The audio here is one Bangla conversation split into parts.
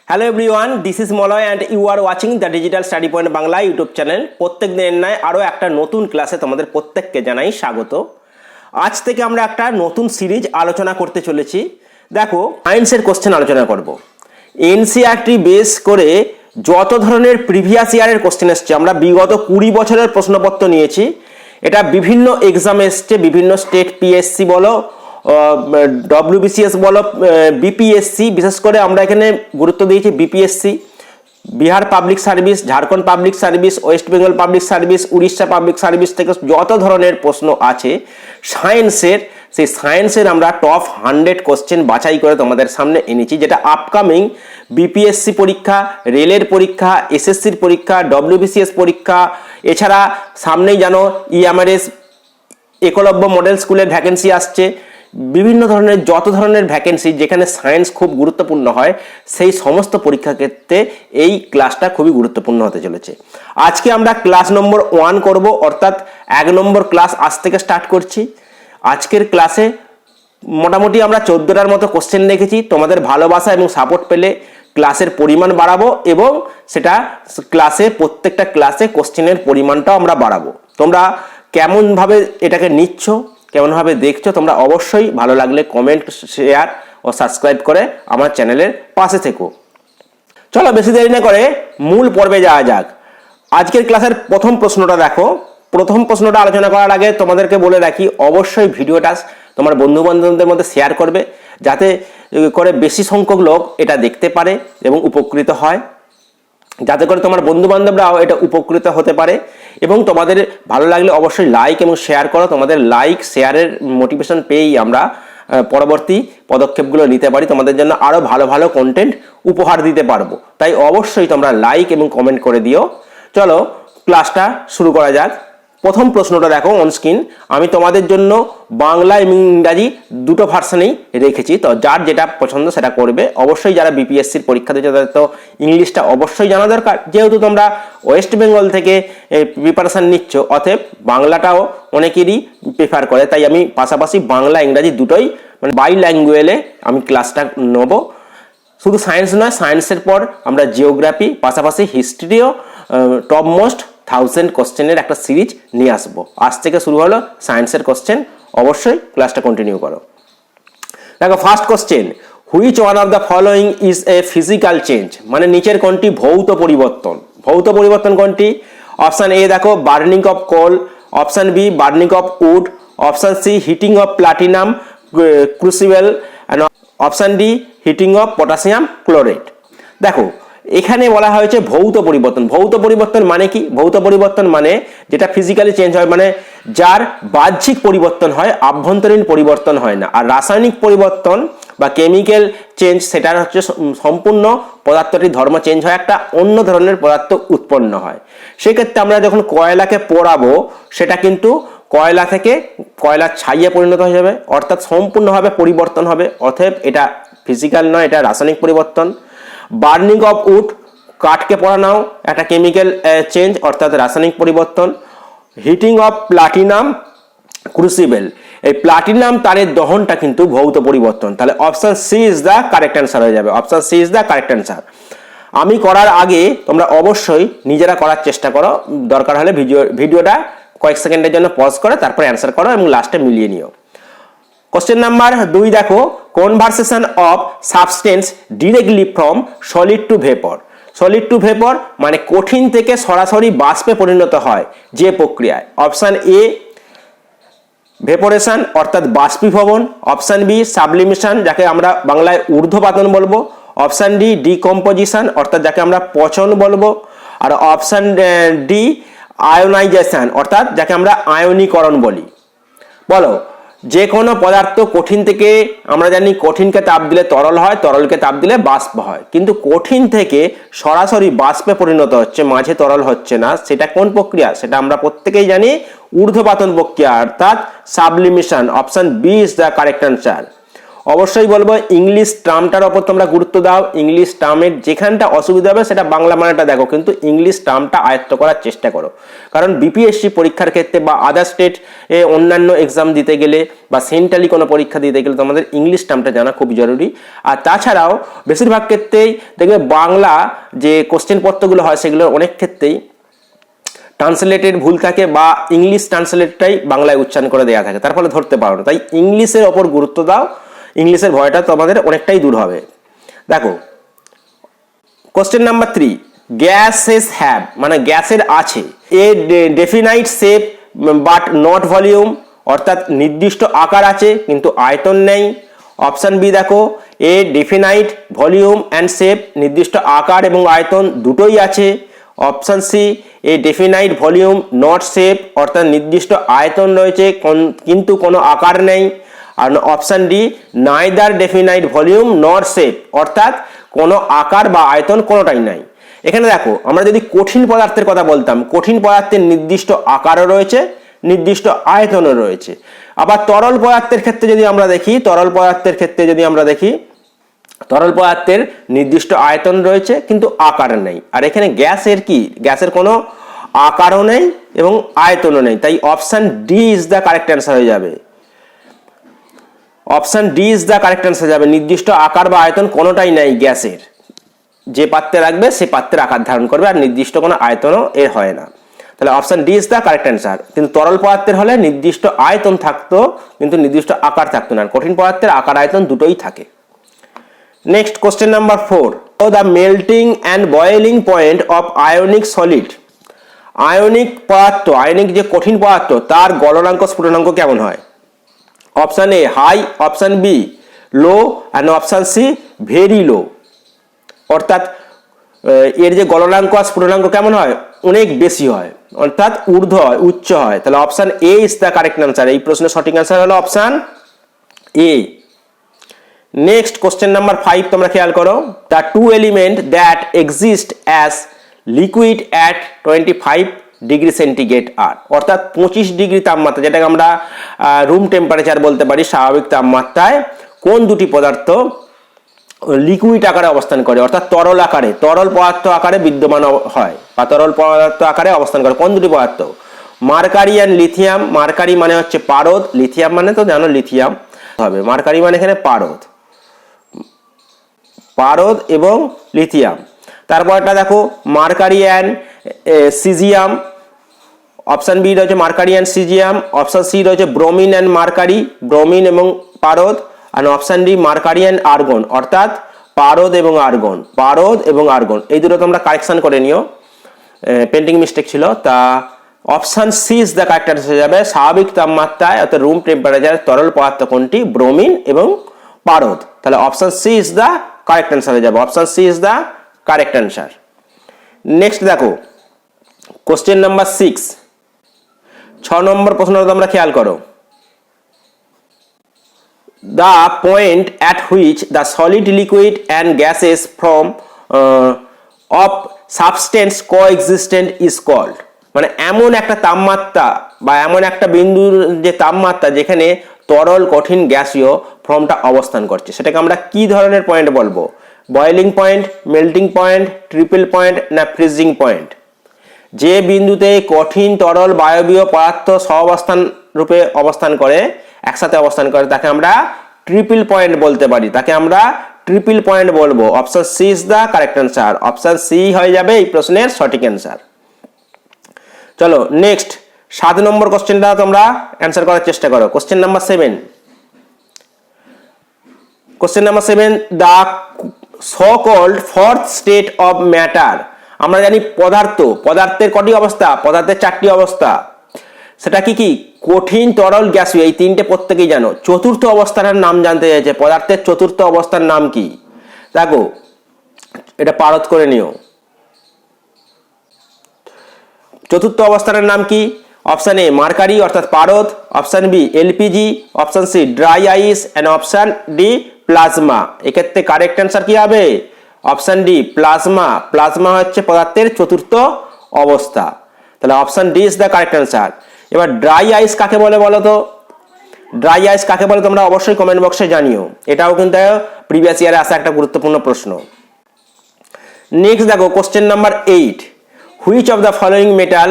Hello everyone, this is Malay and you are watching the digital study point Bangla YouTube channel. প্রত্যেক দিনের নয় আরও একটা নতুন ক্লাসে তোমাদের প্রত্যেককে জানাই স্বাগত। আজ থেকে আমরা একটা নতুন সিরিজ আলোচনা করতে চলেছি। দেখো, সায়েন্সের কোশ্চেন আলোচনা করব। এনসিইআরটি বেস করে যত ধরনের প্রিভিয়াস ইয়ারের কোশ্চেন এসছে, আমরা বিগত 20 বছরের প্রশ্নপত্র নিয়েছি। এটা বিভিন্ন এক্সাম এসছে, বিভিন্ন স্টেট পিএসসি বলো, ডব্লিউবিসিএস বলো, বিপিএসসি, বিশেষ করে আমরা এখানে গুরুত্ব দিয়েছি BPSC, Bihar public service, Jharkhand public service, West Bengal public service, Orissa public service থেকে যত ধরনের প্রশ্ন আছে সায়েন্সের, সেই সায়েন্সের আমরা টপ 100 কোশ্চেন বাছাই করে তোমাদের সামনে এনেছি, যেটা আপকামিং বিপিএসসি পরীক্ষা, রেলের পরীক্ষা, এসএসসির পরীক্ষা, ডব্লিউবিসিএস পরীক্ষা, এছাড়া সামনেই জানো ইএমআরএস একলব্য মডেল স্কুলের ভ্যাকেন্সি আসছে। বিভিন্ন ধরনের যত ধরনের ভ্যাকেন্সি যেখানে সায়েন্স খুব গুরুত্বপূর্ণ হয়, সেই সমস্ত পরীক্ষা ক্ষেত্রে এই ক্লাসটা খুবই গুরুত্বপূর্ণ হতে চলেছে। আজকে আমরা ক্লাস নম্বর 1 করব, অর্থাৎ 1 নম্বর ক্লাস আজ থেকে স্টার্ট করছি। আজকের ক্লাসে মোটামুটি আমরা 14টার মতো কোশ্চেন রেখেছি। তোমাদের ভালোবাসা এবং সাপোর্ট পেলে ক্লাসের পরিমাণ বাড়াবো এবং সেটা ক্লাসে প্রত্যেকটা ক্লাসে কোশ্চেনের পরিমাণটাও আমরা বাড়াবো। তোমরা কেমনভাবে এটাকে নিচ্ছ, কেমনভাবে দেখছো, তোমরা অবশ্যই ভালো লাগলে কমেন্ট, শেয়ার ও সাবস্ক্রাইব করে আমার চ্যানেলের পাশে থেকো। চলো বেশি দেরি না করে মূল পর্বে যাওয়া যাক। আজকের ক্লাসের প্রথম প্রশ্নটা দেখো। প্রথম প্রশ্নটা আলোচনা করার আগে তোমাদেরকে বলে রাখি, অবশ্যই ভিডিওটা তোমার বন্ধু বান্ধবদের মধ্যে শেয়ার করবে, যাতে করে বেশি সংখ্যক লোক এটা দেখতে পারে এবং উপকৃত হয়, যাতে করে তোমার বন্ধু বান্ধবরাও এটা উপকৃত হতে পারে। এবং তোমাদের ভালো লাগলে অবশ্যই লাইক এবং শেয়ার করো। তোমাদের লাইক শেয়ারের মোটিভেশন পেয়েই আমরা পরবর্তী পদক্ষেপগুলো নিতে পারি, তোমাদের জন্য আরও ভালো ভালো কন্টেন্ট উপহার দিতে পারবো। তাই অবশ্যই তোমরা লাইক এবং কমেন্ট করে দিও। চলো ক্লাসটা শুরু করা যাক। প্রথম প্রশ্নটা দেখো অন স্ক্রিন। আমি তোমাদের জন্য বাংলা এবং ইংরাজি দুটো ভার্সনেই রেখেছি, তো যার যেটা পছন্দ সেটা করবে। অবশ্যই যারা বিপিএসসির পরীক্ষা দিচ্ছে তাদের তো ইংলিশটা অবশ্যই জানা দরকার, যেহেতু তোমরা ওয়েস্ট বেঙ্গল থেকে প্রিপারেশান নিচ্ছ, অতএব বাংলাটাও অনেকেরই প্রেফার করে। তাই আমি পাশাপাশি বাংলা ইংরাজি দুটোই মানে বাই ল্যাঙ্গুয়েজে আমি ক্লাসটা নেব। শুধু সায়েন্স নয়, সায়েন্সের পর আমরা জিওগ্রাফি, পাশাপাশি হিস্ট্রিও টপ মোস্ট 1000 কোশ্চেনের একটা সিরিজ নিয়ে আসবো। আজ থেকে শুরু হলো সায়েন্সের কোশ্চেন, অবশ্যই ক্লাসটা কন্টিনিউ করো। দেখো first question, which one of the following is a physical change, মানে নিচের কোনটি ভৌত পরিবর্তন। ভৌত পরিবর্তন কোনটি? অপশান এ দেখো burning of coal, option B burning of wood, option C heating of platinum crucible, option D heating of potassium chloride. দেখো এখানে বলা হয়েছে ভৌত পরিবর্তন। ভৌত পরিবর্তন মানে কি? ভৌত পরিবর্তন মানে যেটা ফিজিক্যালি চেঞ্জ হয়, মানে যার বাহ্যিক পরিবর্তন হয়, আভ্যন্তরীণ পরিবর্তন হয় না। আর রাসায়নিক পরিবর্তন বা কেমিক্যাল চেঞ্জ, সেটা হচ্ছে সম্পূর্ণ পদার্থটির ধর্ম চেঞ্জ হয়, একটা অন্য ধরনের পদার্থ উৎপন্ন হয়। সেক্ষেত্রে আমরা যখন কয়লাকে পোড়াবো, সেটা কিন্তু কয়লা থেকে কয়লার ছাইয়ে পরিণত হয়ে যাবে, অর্থাৎ সম্পূর্ণভাবে পরিবর্তন হবে। অতএব এটা ফিজিক্যাল নয়, এটা রাসায়নিক পরিবর্তন। বার্নিং অফ উড, কাঠকে পোড়ানো একটা কেমিক্যাল চেঞ্জ, অর্থাৎ রাসায়নিক পরিবর্তন। হিটিং অফ প্লাটিনাম ক্রুসিবেল, এই প্লাটিনাম তারের দহনটা কিন্তু ভৌত পরিবর্তন। তাহলে option C is the correct answer হয়ে যাবে। Option C is the correct answer. আমি করার আগে তোমরা অবশ্যই নিজেরা করার চেষ্টা করো, দরকার হলে ভিডিওটা কয়েক সেকেন্ডের জন্য পজ করে তারপরে অ্যান্সার করো এবং লাস্টে মিলিয়ে নিও। কোশ্চেন নাম্বার 2 দেখো, conversation of substance directly from solid to vapour. Solid to vapour মানে কঠিন থেকে সরাসরি বাষ্পে পরিণত হয় যে প্রক্রিয়ায়। অপশান এ ভেপোরেশন অর্থাৎ বাষ্পীভবন, অপশান বি সাবলিমেশন যাকে আমরা বাংলায় ঊর্ধ্বপাতন বলবো, অপশান ডি ডিকম্পোজিশন অর্থাৎ যাকে আমরা পচন বলবো, আর অপশান ডি আয়োনাইজেশন অর্থাৎ যাকে আমরা আয়নীকরণ বলি। বলো, যে কোনো পদার্থ কঠিন থেকে, আমরা জানি কঠিনকে তাপ দিলে তরল হয়, তরলকে তাপ দিলে বাষ্প হয়, কিন্তু কঠিন থেকে সরাসরি বাষ্পে পরিণত হচ্ছে, মাঝে তরল হচ্ছে না, সেটা কোন প্রক্রিয়া? সেটা আমরা প্রত্যেকেই জানি ঊর্ধ্বপাতন প্রক্রিয়া অর্থাৎ sublimation. Option B is the correct answer. অবশ্যই বলবো ইংলিশ টার্মটার ওপর তোমরা গুরুত্ব দাও। ইংলিশ টার্মের যেখানটা অসুবিধা হবে সেটা বাংলা মানেটা দেখো, কিন্তু ইংলিশ টার্মটা আয়ত্ত করার চেষ্টা করো। কারণ বিপিএসসি পরীক্ষার ক্ষেত্রে বা আদার স্টেট অন্যান্য এক্সাম দিতে গেলে বা সেন্ট্রালি কোনো পরীক্ষা দিতে গেলে তোমাদের ইংলিশ টার্মটা জানা খুব জরুরি। আর তাছাড়াও বেশিরভাগ ক্ষেত্রেই দেখবে বাংলা যে কোশ্চেন পত্রগুলো হয় সেগুলো অনেক ক্ষেত্রেই ট্রান্সলেটেড ভুল থাকে বা ইংলিশ ট্রান্সলেটটাই বাংলায় উচ্চারণ করে দেওয়া থাকে, তার ফলে ধরতে পারো না। তাই ইংলিশের ওপর গুরুত্ব দাও, ইংলিশের ভয়টা তোমাদের অনেকটাই দূর হবে। দেখো কোশ্চেন নাম্বার 3, গ্যাসেস হ্যাভ মানে গ্যাসের আছে a definite shape but not volume, অর্থাৎ নির্দিষ্ট আকার আছে কিন্তু আয়তন নেই। অপশান বি দেখো a definite volume and shape, নির্দিষ্ট আকার এবং আয়তন দুটোই আছে। Option C a definite volume not shape, অর্থাৎ নির্দিষ্ট আয়তন রয়েছে কিন্তু কোনো আকার নেই। আর option D neither definite volume not shape, অর্থাৎ কোনো আকার বা আয়তন কোনোটাই নাই। এখানে দেখো আমরা যদি কঠিন পদার্থের কথা বলতাম, কঠিন পদার্থের নির্দিষ্ট আকারও রয়েছে, নির্দিষ্ট আয়তনও রয়েছে। আবার তরল পদার্থের ক্ষেত্রে যদি আমরা দেখি, তরল পদার্থের নির্দিষ্ট আয়তন রয়েছে কিন্তু আকার নেই। আর এখানে গ্যাসের কি, গ্যাসের কোনো আকারও নেই এবং আয়তনও নেই। তাই option D is the correct answer হয়ে যাবে। Option D is the correct answer যাবে। নির্দিষ্ট আকার বা আয়তন কোনোটাই নাই গ্যাসের, যে পাত্রে রাখবে সে পাত্রের আকার ধারণ করবে আর নির্দিষ্ট কোনো আয়তনও এর হয় না। তাহলে option D is the correct answer. কিন্তু তরল পদার্থের হলে নির্দিষ্ট আয়তন থাকতো কিন্তু নির্দিষ্ট আকার থাকতো না, কঠিন পদার্থের আকার আয়তন দুটোই থাকে। Next question number 4, the melting and boiling point of ionic solid. Ionic পদার্থ, আয়নিক যে কঠিন পদার্থ তার গলনাঙ্ক স্ফুটনাঙ্ক কেমন হয়? Option A high, option B low and option C very low. অর্থাৎ এর যে গলনাঙ্ক আর স্ফুটনাঙ্ক কেমন হয়? অনেক বেশি হয়, অর্থাৎ ঊর্ধ্ব হয়, উচ্চ হয়। তাহলে option A is the correct answer. এই প্রশ্নের সঠিক অ্যান্সার হলো option A. Next question number 5 তোমরা খেয়াল করো, the two element that exist as liquid at 25 degree centigrade are, অর্থাৎ 25 ডিগ্রি তাপমাত্রা, যেটাকে আমরা রুম টেম্পারেচার বলতে পারি, স্বাভাবিক তাপমাত্রায় কোন দুটি পদার্থ লিকুইড আকারে অবস্থান করে, অর্থাৎ তরল আকারে, তরল পদার্থ আকারে বিদ্যমান হয় বা তরল পদার্থ আকারে অবস্থান করে, কোন দুটি পদার্থ? Mercury and lithium. মার্কারি মানে হচ্ছে পারদ, লিথিয়াম মানে তো জানো লিথিয়াম হবে। মার্কারি মানে এখানে পারদ, পারদ এবং লিথিয়াম। তারপরটা দেখো mercury and caesium. Option B রয়েছে mercury and caesium. Option C রয়েছে ব্রোমিন অ্যান্ড মার্কারি, ব্রোমিন এবং পারদ। আর option D mercury and argon, অর্থাৎ পারদ এবং আর্গন, পারদ এবং আর্গন। এই দুটো তোমরা কারেকশন করে নিও, পেন্টিং মিস্টেক ছিল। তা option C is the correct answer হয়ে যাবে। স্বাভাবিক তাপমাত্রায় অর্থাৎ রুম টেম্পারেচারে তরল পদার্থ কোনটি? ব্রোমিন এবং পারদ। তাহলে option C is the correct answer হয়ে যাবে। Option C is the correct answer. Next দেখো কোশ্চেন নাম্বার 6, 6 নম্বর প্রশ্নটা তোমরা খেয়াল করো, the point at which the solid, liquid and gases from of substance coexistent is called, মানে এমন একটা তাপমাত্রা বা এমন একটা বিন্দুর যে তাপমাত্রা যেখানে তরল, কঠিন, গ্যাসীয় ফর্মটা অবস্থান করছে, সেটাকে আমরা কি ধরনের পয়েন্ট বলবো? Boiling point, melting point, triple point না ফ্রিজিং পয়েন্ট? যে বিন্দুতে কঠিন, তরল, বায়বীয় পদার্থ সহাবস্থান রূপে অবস্থান করে, একসাথে অবস্থান করে, তাকে আমরা ট্রিপল পয়েন্ট বলতে পারি, তাকে আমরা ট্রিপল পয়েন্ট বলবো। Option C is the correct answer. Option C হয়ে যাবে এই প্রশ্নের সঠিক অ্যান্সার। চলো নেক্সট 7 নম্বর কোশ্চেনটা তোমরা অ্যান্সার করার চেষ্টা করো। Question number 7, question number 7, the so called fourth state of matter. আমরা জানি পদার্থের কটি অবস্থা? পদার্থের 4টি অবস্থা। সেটা কি কি? কঠিন, তরল, গ্যাসীয়, এই তিনটে প্রত্যেকেই জানো। চতুর্থ অবস্থাটার নাম জানতে চাইছে, পদার্থের চতুর্থ অবস্থার নাম কি? দেখো এটা পারদ করে নিও। চতুর্থ অবস্থানের নাম কি? অপশন এ মার্কারি অর্থাৎ পারদ, option B LPG, option C dry ice and option D plasma. এক্ষেত্রে কারেক্ট অ্যান্সার কি হবে? Option D plasma. প্লাজমা হচ্ছে পদার্থের চতুর্থ অবস্থা। তাহলে option D is the correct answer. এবার ড্রাই আইস কাকে বলে বলো তো? ড্রাই আইস কাকে বলে তোমরা অবশ্যই কমেন্ট বক্সে জানিও, এটাও কিন্তু প্রিভিয়াস ইয়ারে আসা একটা গুরুত্বপূর্ণ প্রশ্ন। নেক্সট দেখো question number 8, which of the following metal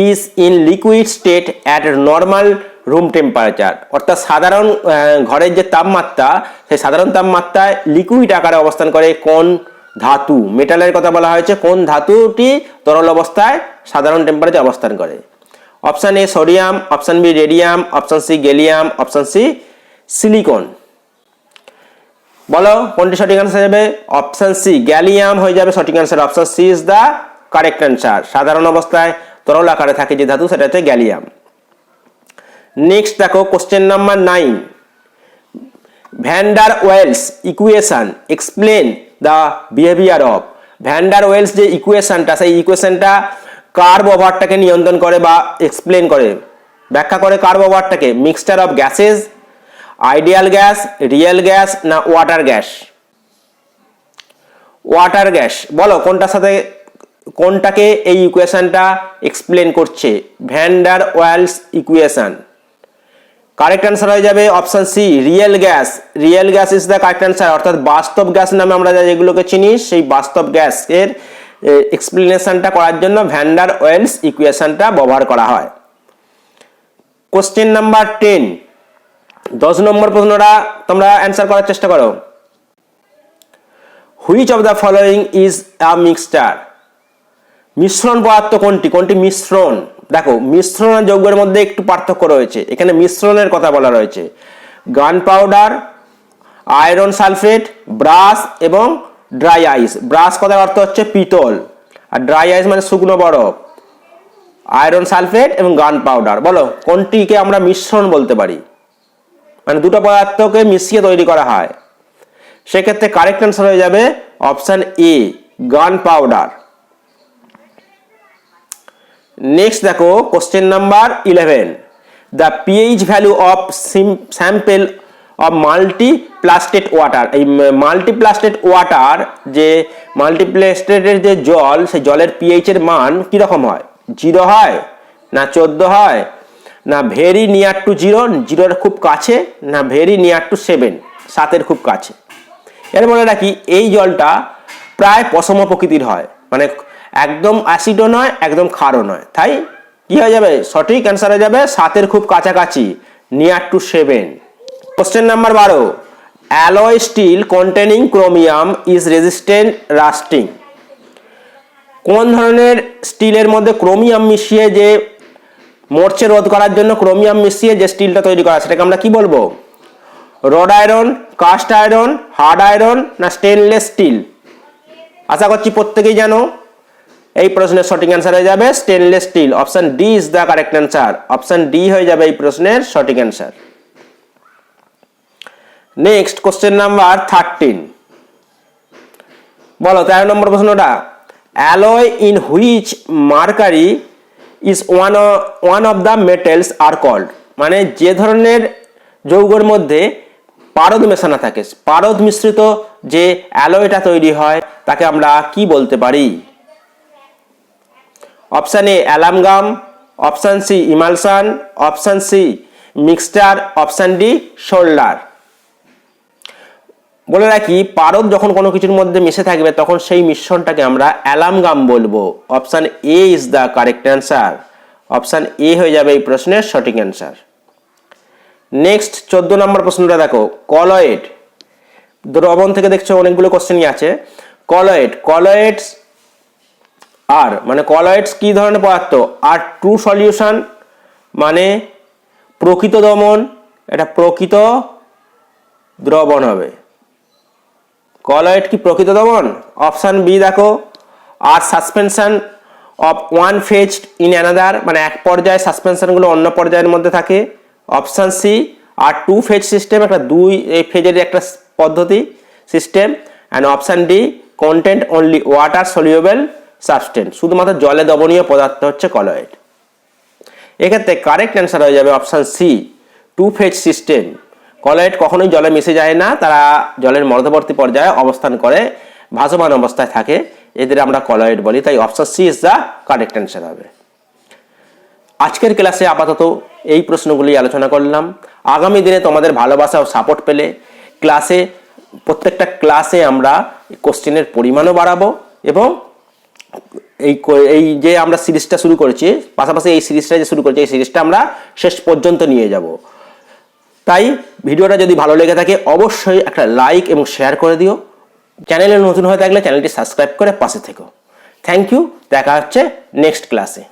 is in liquid stayed at normal room temperature, অর্থাৎ সাধারণ ঘরের যে তাপমাত্রা সেই সাধারণ তাপমাত্রায় লিকুইড আকারে অবস্থান করে কোন ধাতু, মেটালের কথা বলা হয়েছে, কোন ধাতুটি তরল অবস্থায় সাধারণ টেম্পারেচারে অবস্থান করে। Option A sodium, option B radium, option C gallium, option C silicon. বলো কোনটি সঠিক অ্যান্সার যাবে? অপশান সি গ্যালিয়াম হয়ে যাবে সঠিক answer. Option C is the correct answer. সাধারণ অবস্থায় তরল আকারে থাকে যে ধাতু সেটা হচ্ছে গ্যালিয়াম। নেক্সট দেখো question number 9, van der Waals equation explain the behaviour of. Van der Waals যে ইকুয়েশনটা, সেই ইকুয়েশনটা কার ব্যবহারটাকে নিয়ন্ত্রণ করে বা এক্সপ্লেন করে, ব্যাখ্যা করে কার ব্যবহারটাকে? Mixture of gases, ideal gas, real gas না ওয়াটার গ্যাস? Water gas. বলো কোনটার সাথে কোনটাকে এই ইকুয়েশনটা এক্সপ্লেন করছে? Van der Waals equation. Correct answer হয়ে যাবে option C real gas. Real gas is the correct answer, অর্থাৎ বাস্তব গ্যাস নামে আমরা যেগুলোকে চিনি সেই বাস্তব গ্যাসের এক্সপ্লেনেশনটা করার জন্য ভ্যান ডার ওয়েলস ইকুয়েশনটা ব্যবহার করা হয়। কোশ্চেন নাম্বার 10, 10 নম্বর প্রশ্নটা তোমরা অ্যান্সার করার চেষ্টা করো। Which of the following is a mixture? মিশ্রণ পদার্থ কোনটি? কোনটি মিশ্রণ? দেখো মিশ্রণ আর যৌগের মধ্যে একটু পার্থক্য রয়েছে, এখানে মিশ্রণের কথা বলা রয়েছে। গান পাউডার, আয়রন সালফেট, ব্রাশ এবং ড্রাই আইস। ব্রাশ কথার অর্থ হচ্ছে পিতল, আর ড্রাই আইস মানে শুকনো বরফ। আয়রন সালফেট এবং গান পাউডার, বলো কোনটিকে আমরা মিশ্রণ বলতে পারি? মানে দুটো পদার্থকে মিশিয়ে তৈরি করা হয়। সেক্ষেত্রে কারেক্ট অ্যান্সার হয়ে যাবে option A gun powder. Next দেখো question number 11, the pH value of sample of মাল্টিপ্লাস্টেড ওয়াটার। এই মাল্টিপ্লাস্টেড ওয়াটার, যে মাল্টিপ্লাস্টেডের যে জল, সেই জলের পিএইচ এর মান কিরকম হয়? 0 হয় না 14 হয় না ভেরি নিয়ার টু 0, 0-এর খুব কাছে, না ভেরি নিয়ার টু 7, 7-এর খুব কাছে। এর মনে রাখি এই জলটা প্রায় পশম প্রকৃতির হয়, মানে একদম অ্যাসিডও নয় একদম ক্ষারও নয়, তাই কি হয়ে যাবে? সঠিক অ্যান্সার হয়ে যাবে 7-এর খুব কাছাকাছি, near to 7। Question number 12, alloy still containing chromium is resistant lasting. কোন ধরনের স্টিলের মধ্যে ক্রোমিয়াম মিশিয়ে, যে মরচে রোধ করার জন্য ক্রোমিয়াম মিশিয়ে যে স্টিলটা তৈরি করা, সেটাকে আমরা কি বলবো? Rod iron, cast iron, hard iron না স্টেনলেস স্টিল? আশা করছি প্রত্যেকেই জানো। এই প্রশ্নের সঠিক অ্যান্সার হয়ে যাবে stainless steel. Option D is the correct answer. Option D হয়ে যাবে এই প্রশ্নের সঠিক অ্যান্সার। নেক্সট কোশ্চেন নাম্বার 13, বলো 13 নম্বর প্রশ্নটা, alloy in which mercury is one of the metals are called. মানে যে ধরনের যৌগের মধ্যে পারদ মেশানো থাকে, পারদ মিশ্রিত যে অ্যালয়টা তৈরি হয় তাকে আমরা কি বলতে পারি? Option A amalgam, option C emulsion, option C mixture, option D solder. বলে রাখি পারদ যখন কোনো কিছুর মধ্যে মিশে থাকবে তখন সেই মিশ্রণটাকে আমরা অ্যালামগাম বলবো। Option A is the correct answer. Option A হয়ে যাবে এই প্রশ্নের সঠিক অ্যান্সার। নেক্সট 14 নম্বর প্রশ্নটা দেখো, কলয়েড। দ্রবণ থেকে দেখছো অনেকগুলো কোশ্চেনই আছে। কলয়েড, কলয়েডস আর মানে কলয়েডস কি ধরনের পদার্থ? আর ট্রু সলিউশন মানে প্রকৃত দমন, এটা প্রকৃত দ্রবণ হবে। কলয়েড কি প্রকৃত দমন? অপশান বি দেখো, আর suspension of one phase in another, মানে এক পর্যায়ে সাসপেনশনগুলো অন্য পর্যায়ের মধ্যে থাকে। অপশান সি আর টু ফেজ সিস্টেম, একটা দুই ফেজের একটা পদ্ধতি system. And option D content only water soluble substance, শুধুমাত্র জলে দ্রবণীয় পদার্থ হচ্ছে কলয়েড। এক্ষেত্রে কারেক্ট অ্যান্সার হয়ে যাবে option C two phase system. Colloid কখনোই জলে মিশে যায় না, তারা জলের মধ্যবর্তী পর্যায়ে অবস্থান করে, ভাসমান অবস্থায় থাকে, এদের আমরা কলয়েড বলি। তাই option C is the correct answer হবে। আজকের ক্লাসে আপাতত এই প্রশ্নগুলি আলোচনা করলাম। আগামী দিনে তোমাদের ভালোবাসা ও সাপোর্ট পেলে প্রত্যেকটা ক্লাসে আমরা কোশ্চেনের পরিমাণও বাড়াবো এবং এই যে আমরা সিরিজটা শুরু করেছি, পাশাপাশি এই সিরিজটা যে শুরু করেছি, এই সিরিজটা আমরা শেষ পর্যন্ত নিয়ে যাব। তাই ভিডিওটা যদি ভালো লেগে থাকে অবশ্যই একটা লাইক এবং শেয়ার করে দিও। চ্যানেলে নতুন হয়ে থাকলে চ্যানেলটি সাবস্ক্রাইব করে পাশে থেকো। থ্যাংক ইউ, দেখা হচ্ছে নেক্সট ক্লাসে।